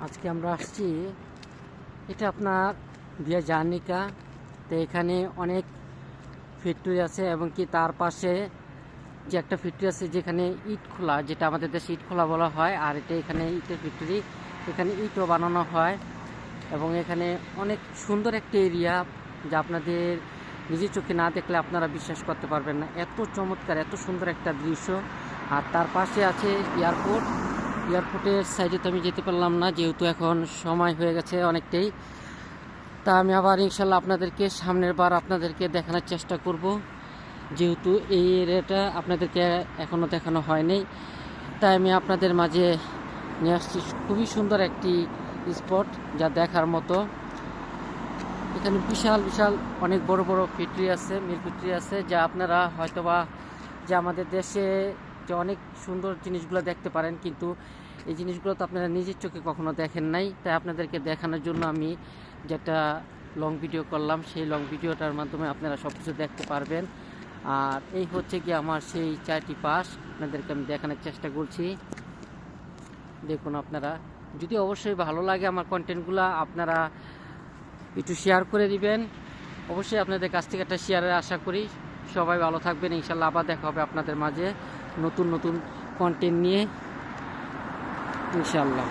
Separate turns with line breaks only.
আজকে আমরা আসছি, এটা আপনার বিয়া জার্নিকা। তো এখানে অনেক ফ্যাক্টরি আছে এবং কি তার পাশে যে একটা ফ্যাক্টরি আছে যেখানে ইট খোলা, যেটা আমাদের দেশে ইট খোলা বলা হয়, আর এটা এখানে ইটের ফ্যাক্টরি, এখানে ইটও বানানো হয়। এবং এখানে অনেক সুন্দর একটা এরিয়া, যা আপনাদের নিজের চোখে না দেখলে আপনারা বিশ্বাস করতে পারবেন না, এত চমৎকার, এত সুন্দর একটা দৃশ্য। আর তার পাশে আছে এয়ারপোর্ট। এয়ারপোর্টের সাইডে তো আমি যেতে পারলাম না, যেহেতু এখন সময় হয়ে গেছে অনেকটাই। তা আমি আবার ইনশাল্লাহ আপনাদেরকে সামনের বার আপনাদেরকে দেখানোর চেষ্টা করব, যেহেতু এই এরিয়াটা আপনাদেরকে এখনও দেখানো হয়নি। তাই আমি আপনাদের মাঝে নিয়ে আসছি খুবই সুন্দর একটি স্পট, যা দেখার মতো। এখানে বিশাল বিশাল অনেক বড় বড় ফ্যাক্টরি আছে, মিল ফ্যাক্টরি আছে, যা আপনারা হয়তোবা যে আমাদের দেশে যে অনেক সুন্দর জিনিসগুলো দেখতে পারেন, কিন্তু এই জিনিসগুলো তো আপনারা নিজের চোখে কখনো দেখেন নাই। তাই আপনাদেরকে দেখানোর জন্য আমি যেটা লং ভিডিও করলাম, সেই লং ভিডিওটার মাধ্যমে আপনারা সব কিছু দেখতে পারবেন। আর এই হচ্ছে কি আমার সেই চারটি পাশ, আপনাদেরকে আমি দেখানোর চেষ্টা করছি। দেখুন আপনারা, যদি অবশ্যই ভালো লাগে আমার কন্টেন্টগুলো, আপনারা একটু শেয়ার করে দিবেন। অবশ্যই আপনাদের কাছ থেকে একটা শেয়ারের আশা করি। সবাই ভালো থাকবেন, ইনশাল্লাহ আবার দেখা হবে আপনাদের মাঝে নতুন নতুন কন্টেন্ট নিয়ে, ইনশাল্লাহ।